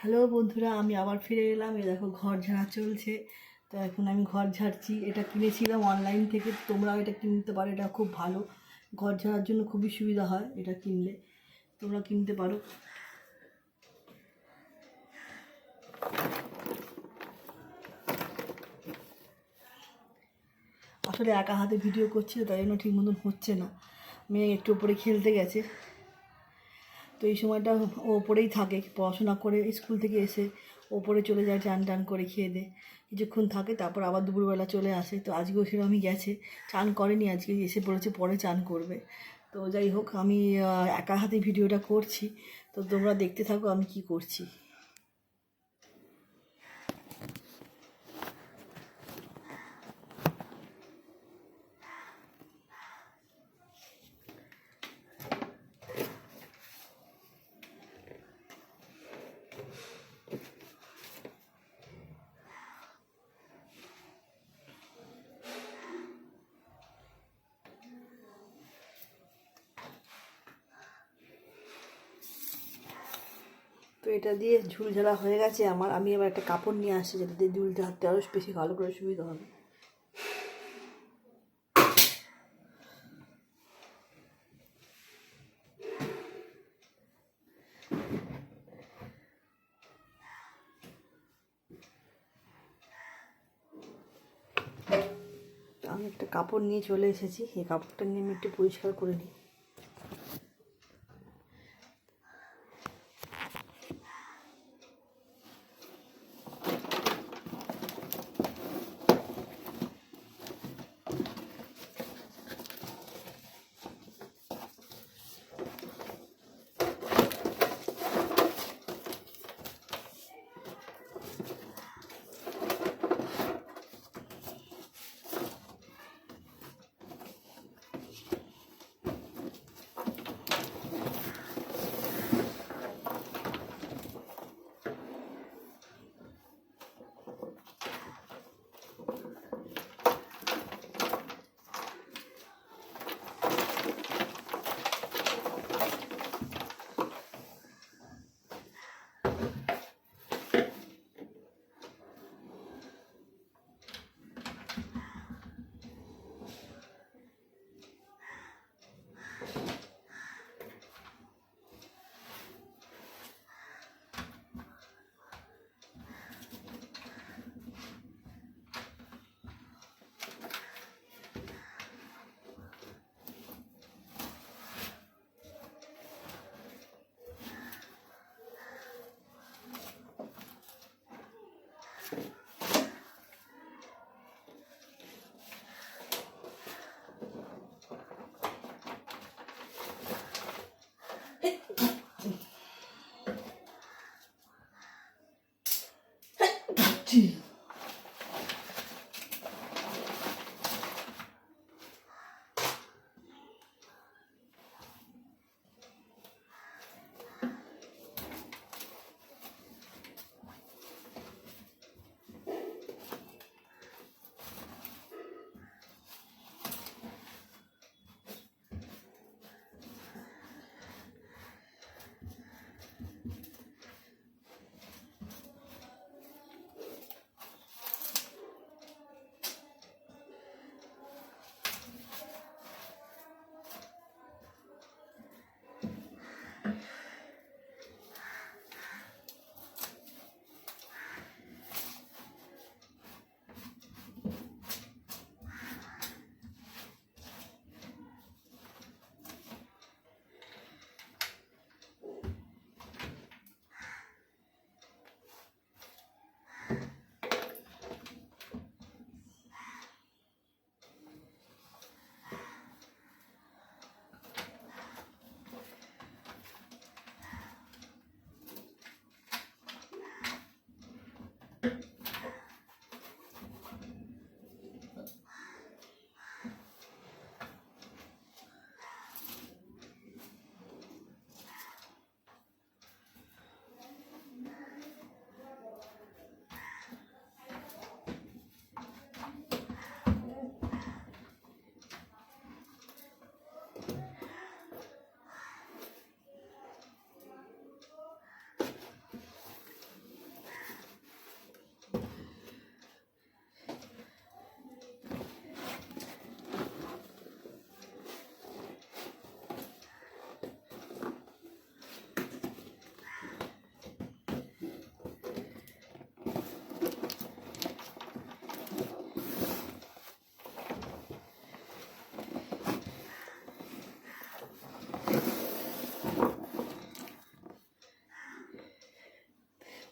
Hello বন্ধুরা, আমি আবার ফিরে এলাম। এই দেখো ঘর ঝাড়া চলছে। তো এখন আমি ঘর ঝাড়ছি। এটা কিনেছিলাম অনলাইন থেকে, তোমরাও এটা কিনতে পারো। এটা খুব ভালো, ঘর ঝাড়ার জন্য খুবই সুবিধা হয়। এটা কিনলে তোমরা কিনতে পারো। আসলে একা হাতে ভিডিও করছি, তাই জন্য ঠিক মতন হচ্ছে না। মেয়ে একটু উপরে খেলতে গেছে, তো এই সময়টা ও ওপরেই থাকে। পড়াশোনা করে স্কুল থেকে এসে ওপরে চলে যায়, চান টান করে খেয়ে দে, কিছুক্ষণ থাকে, তারপর আবার দুপুরবেলা চলে আসে। তো আজকেও সেরকমই গেছে, চান করেনি আজকে, এসে পড়েছে, পরে চান করবে। তো যাই হোক, আমি একা হাতে ভিডিওটা করছি, তো তোমরা দেখতে থাকো আমি কি করছি। তো এটা দিয়ে ঝুল ঝাড়া হয়ে গেছে আমার। আমি এবার একটা কাপড় নিয়ে আসছি, যেটা দিয়ে ঝুল ঝাড়তে আরও বেশি ভালো করে সুবিধা হবে। আমি একটা কাপড় নিয়ে চলে এসেছি, এই কাপড়টা নিয়ে আমি একটু পরিষ্কার করে নিই।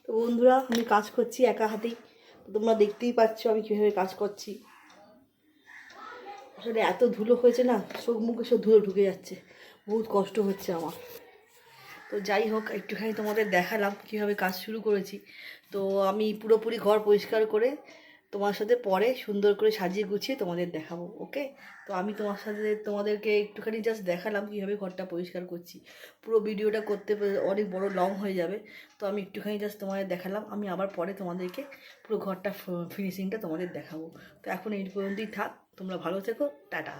তো বন্ধুরা আমি কাজ করছি একা হাতেই, তো তোমরা দেখতেই পাচ্ছ আমি কীভাবে কাজ করছি। আসলে এত ধুলো হয়েছে না, চোখ মুখে সব ধুলো ঢুকে যাচ্ছে, বহুত কষ্ট হচ্ছে আমার। তো যাই হোক, একটুখানি তোমাদের দেখালাম কীভাবে কাজ শুরু করেছি। তো আমি পুরোপুরি ঘর পরিষ্কার করে তোমার সাথে পরে সুন্দর করে সাজিয়ে গুছিয়ে তোমাদের দেখাবো, ওকে? তো আমি তোমাদেরকে একটুখানি জাস্ট দেখালাম কীভাবে ঘরটা পরিষ্কার করছি। পুরো ভিডিওটা করতে অনেক বড় লং হয়ে যাবে, তো আমি একটুখানি জাস্ট তোমাদের দেখালাম। আমি আবার পরে তোমাদেরকে পুরো ঘরটা ফিনিশিংটা তোমাদের দেখাবো। তো এখন এই পর্যন্তই থাক, তোমরা ভালো থেকো, টাটা।